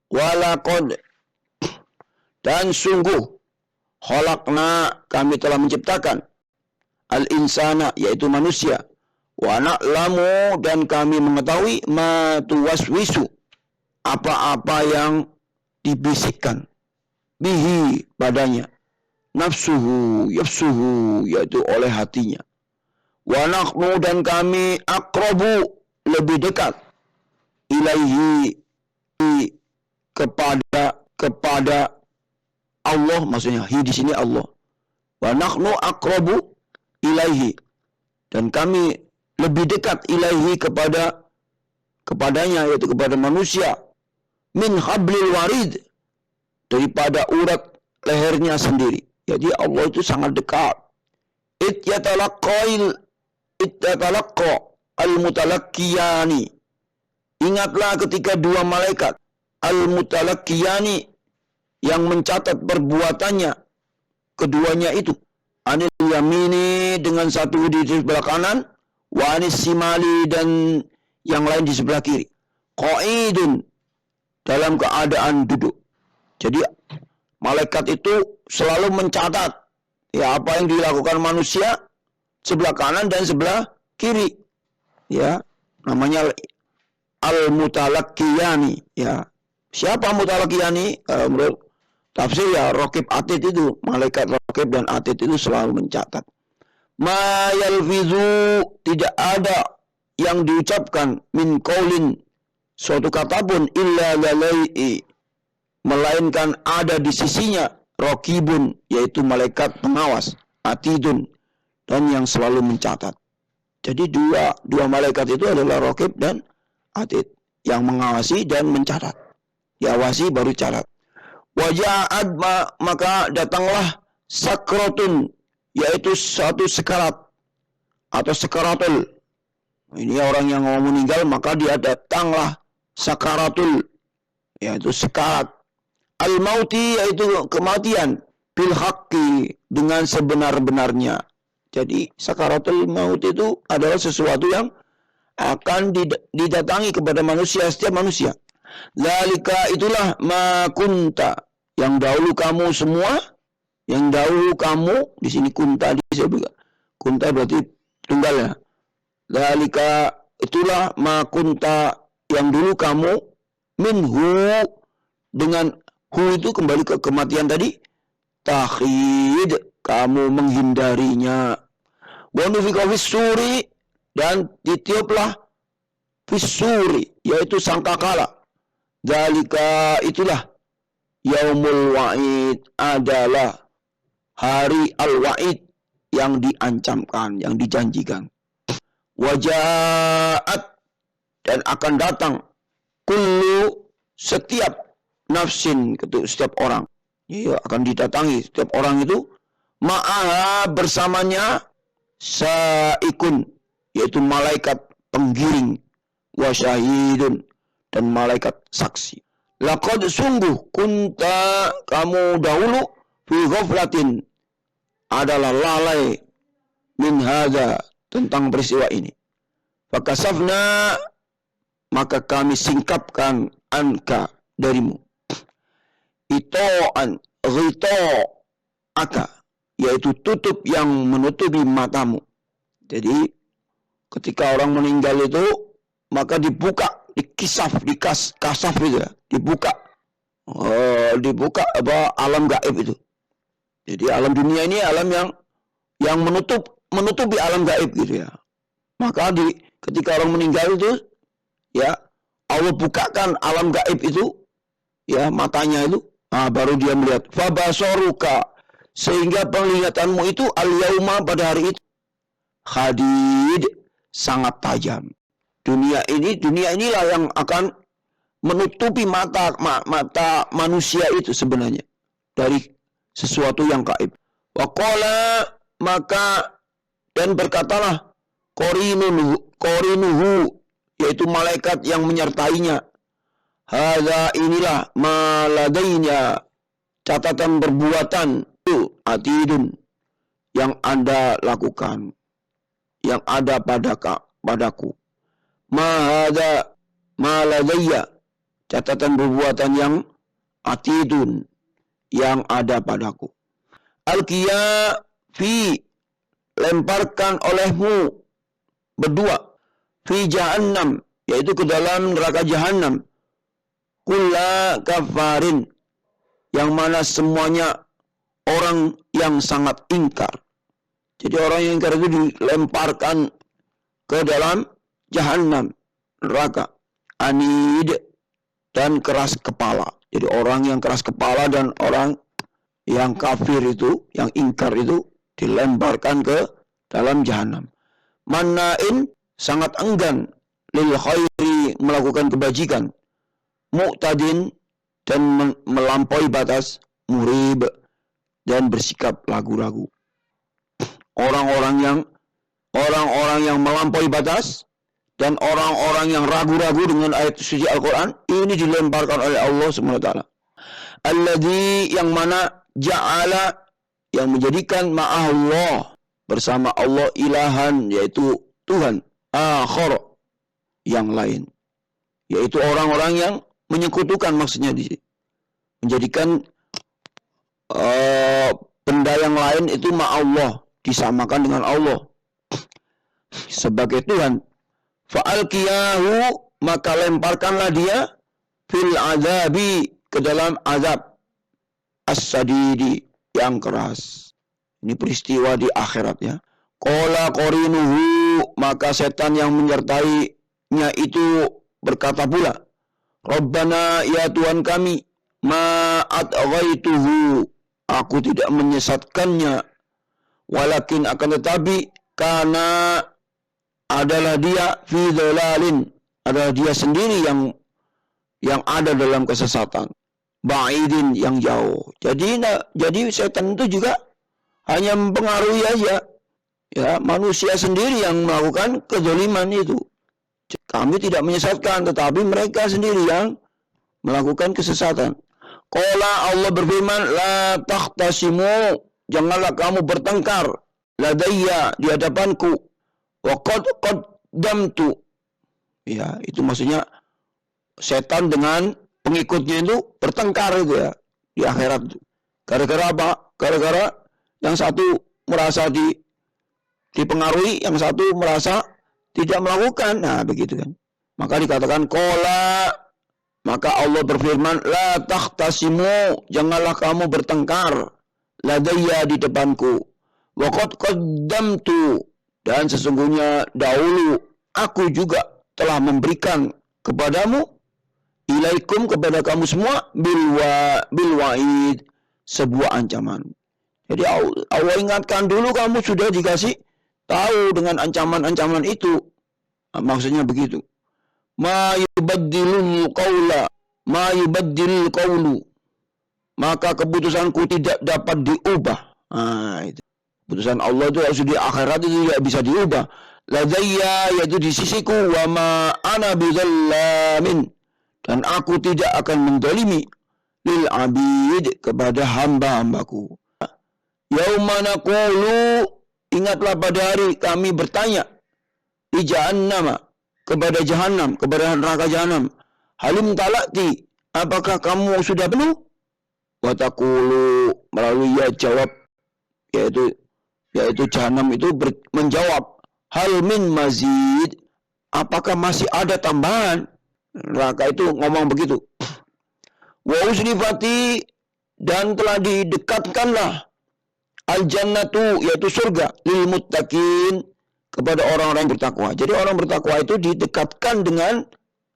walaqad dan sungguh khalaqna kami telah menciptakan al-insana yaitu manusia wa na'lamu dan kami mengetahui ma tuwaswisu apa-apa yang dibisikkan bihi padanya nafsuhu yafsuhu yaitu oleh hatinya wa nahnu dan kami aqrabu lebih dekat ilaihi kepada Allah, maksudnya hi di sini Allah. Wa nahnu aqrabu ilaihi dan kami lebih dekat ilaihi kepadanya yaitu kepada manusia min hablil warid daripada urat lehernya sendiri. Jadi Allah itu sangat dekat. It yatalaqqa al-mutalaqqiyani. Ingatlah ketika dua malaikat al-mutalaqqiyani yang mencatat perbuatannya keduanya itu anil yamini dengan satu di sebelah kanan wa anis simali dan yang lain di sebelah kiri qaidun dalam keadaan duduk. Jadi malaikat itu selalu mencatat ya apa yang dilakukan manusia sebelah kanan dan sebelah kiri ya, namanya al-mutalaqqiyani ya. Siapa mutalaqqiyani? Menurut tafsir ya Raqib Atid itu, malaikat Raqib dan Atid itu selalu mencatat. Ma yalfizu tidak ada yang diucapkan min qaulin suatu kata pun illa lalai melainkan ada di sisinya raqibun yaitu malaikat pengawas atidun dan yang selalu mencatat. Jadi dua malaikat itu adalah Raqib dan Atid yang mengawasi dan mencatat. Diawasi baru catat. Waja'ad maka datanglah sakratun yaitu satu sekarat atau sekaratul. Ini orang yang mau meninggal maka dia datanglah sakaratul yaitu sekarat. Al-mauti yaitu kematian bil haqqi dengan sebenar-benarnya. Jadi sakaratul maut itu adalah sesuatu yang akan didatangi kepada manusia, setiap manusia. Zalika itulah ma kunta yang dahulu kamu semua, yang dahulu kamu di sini kunta disebut. Kunta berarti tunggal ya. Zalika itulah ma kunta yang dulu kamu minhu dengan hu itu kembali ke kematian tadi takhid kamu menghindarinya. Wa nufiqa fis-suri dan ditiuplah fis-suri yaitu sangkakala. Zalika itulah yaumul wa'id adalah hari al-wa'id yang diancamkan, yang dijanjikan. Waja'at dan akan datang kullu setiap nafsin setiap orang. Iya, akan didatangi setiap orang itu ma'aha bersamanya sa'ikun yaitu malaikat penggiring wa syahidun dan malaikat saksi. Laqad sungguh kunta kamu dahulu fi ghaflatin adalah lalai min hadza tentang peristiwa ini. Fakasafna maka kami singkapkan anka darimu. Ito'an ghito aka yaitu tutup yang menutupi matamu. Jadi ketika orang meninggal itu maka dibuka, kasaf itu ya, dibuka apa alam gaib itu. Jadi alam dunia ini alam yang menutupi alam gaib gitu ya. Maka ketika orang meninggal itu ya Allah bukakan alam gaib itu ya matanya itu, baru dia melihat fabasoruka sehingga penglihatanmu itu al-yauma pada hari itu hadid sangat tajam. Dunia inilah yang akan menutupi mata manusia itu sebenarnya dari sesuatu yang gaib. Waqala maka dan berkatalah qorinuhu yaitu malaikat yang menyertainya. Hadza inilah maladainya catatan perbuatan itu atidun yang Anda lakukan, yang ada padaku. Mahada maladaya catatan perbuatan yang atidun, yang ada padaku. Alqiya fi, lemparkan olehmu berdua, fi jahannam, yaitu ke dalam neraka jahannam, kulla kafarin, yang mana semuanya orang yang sangat ingkar. Jadi orang yang ingkar itu dilemparkan ke dalam jahannam, neraka, anid, dan keras kepala. Jadi orang yang keras kepala dan orang yang kafir itu, yang ingkar itu, dilemparkan ke dalam jahannam. Manna'in, sangat enggan, lil khairi, melakukan kebajikan, mu'tadin, dan melampaui batas, murib, dan bersikap ragu-ragu. Orang-orang yang melampaui batas dan orang-orang yang ragu-ragu dengan ayat suci Al-Quran, ini dilemparkan oleh Allah SWT. Alladzi, yang mana ja'ala, yang menjadikan ma'allah, bersama Allah, ilahan, yaitu Tuhan, akhar, yang lain, yaitu orang-orang yang menyekutukan, maksudnya di sini menjadikan benda yang lain itu ma'allah, disamakan dengan Allah sebagai Tuhan. Fa'alqiyahu, maka lemparkanlah dia, fil azabi, ke dalam azab, as-sadidi, yang keras. Ini peristiwa di akhirat ya. Qala qarinuhu, maka setan yang menyertainya itu berkata pula, Rabbana, ya Tuhan kami, ma atghaituhu, aku tidak menyesatkannya, walakin, akan tetapi, karena adalah dia fi dhalalin, adalah dia sendiri yang ada dalam kesesatan, ba'idin, yang jauh. Jadi setan itu juga hanya mempengaruhi aja ya, manusia sendiri yang melakukan kezaliman itu. Kami tidak menyesatkan, tetapi mereka sendiri yang melakukan kesesatan. Qala, Allah berfirman, la takhtasimu, janganlah kamu bertengkar, ladayya, di hadapanku, wa qad qaddamtu, ya, itu maksudnya setan dengan pengikutnya itu bertengkar itu ya di akhirat itu. Gara-gara apa? Gara-gara yang satu merasa dipengaruhi, yang satu merasa tidak melakukan. Nah, begitu kan. Maka dikatakan qala, maka Allah berfirman, la takhtasimu, janganlah kamu bertengkar, ladayya, di depanku, wa qad qaddamtu, dan sesungguhnya dahulu aku juga telah memberikan kepadamu, ilaikum, kepada kamu semua, bil wa'id, sebuah ancaman. Jadi Allah ingatkan dulu, kamu sudah dikasih tahu dengan ancaman-ancaman itu. Nah, maksudnya begitu. Ma yubaddilul qawlu, maka keputusanku tidak dapat diubah. Nah, itu. Keputusan Allah itu harus di akhirat itu tidak bisa diubah. Ladayya, yaitu di sisiku, wa ma ana bizallamin, dan aku tidak akan mendolimi, lil abid, kepada hamba-hambaku. Yauma naqulu, ingatlah pada hari kami bertanya, di jahannam, kepada jahannam, kepada neraka jahannam, halim talati, apakah kamu sudah penuh? Wa taqulu, melalui ya jawab, yaitu jahannam itu menjawab, hal min mazid, apakah masih ada tambahan? Neraka itu ngomong begitu. Wa usrifati, dan telah didekatkanlah, al jannatu, yaitu surga, lil muttaqin, kepada orang-orang yang bertakwa. Jadi orang bertakwa itu didekatkan dengan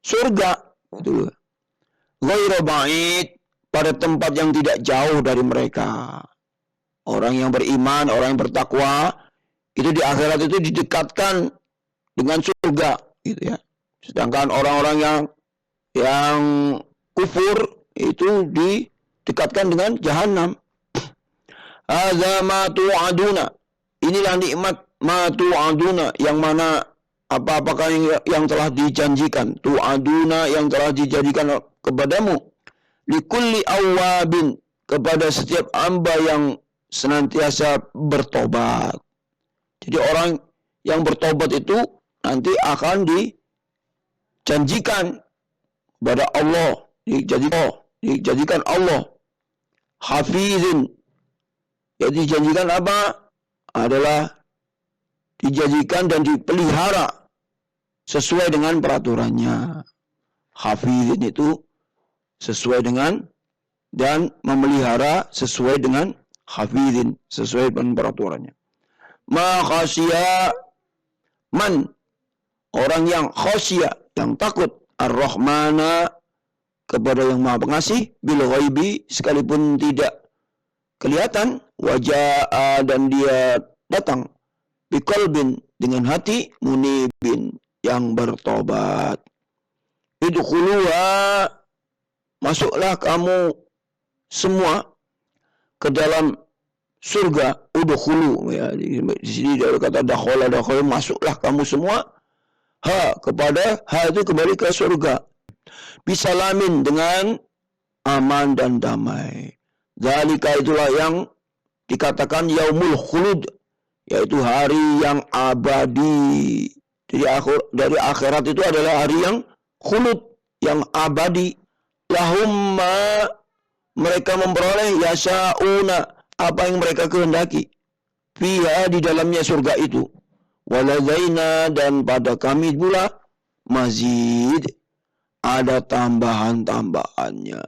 surga. Gitu. Ghairu ba'id, pada tempat yang tidak jauh dari mereka. Orang yang beriman, orang yang bertakwa, itu di akhirat itu didekatkan dengan surga, gitu ya. Sedangkan orang-orang yang kufur itu didekatkan dengan jahanam. Hadza ma tu'aduna, inilah nikmat ma tu'aduna, yang mana apakah yang telah dijanjikan, tu'aduna, yang telah dijanjikan kepadamu, likulli awwabin, kepada setiap hamba yang senantiasa bertobat. Jadi orang yang bertobat itu nanti akan dijanjikan kepada Allah, dijadikan Allah hafizin. Jadi dijanjikan apa? Adalah dijadikan dan dipelihara sesuai dengan peraturannya. Hafizin itu sesuai dengan dan memelihara sesuai dengan hafizin, sesuai dengan peraturannya. Ma khasya man, orang yang khasya, yang takut, ar-Rahmana, kepada yang Maha Pengasih, bil ghaibi, sekalipun tidak kelihatan, wajah, dan dia datang biqalbin, dengan hati, munibin, yang bertobat. Idkhuluha, masuklah kamu semua ke dalam surga. Udkhulu, ya, di sini dia kata dakhala, masuklah kamu semua. Kepada itu kembali ke surga. Bisalamin, dengan aman dan damai. Zalika, itulah yang dikatakan yaumul khulud, yaitu hari yang abadi. Jadi dari akhirat itu adalah hari yang khulud, yang abadi. Lahum ma, mereka memperoleh yasa'una, apa yang mereka kehendaki. Fiha, di dalamnya surga itu. Waladaina, dan pada kami pula mazid, ada tambahan-tambahannya.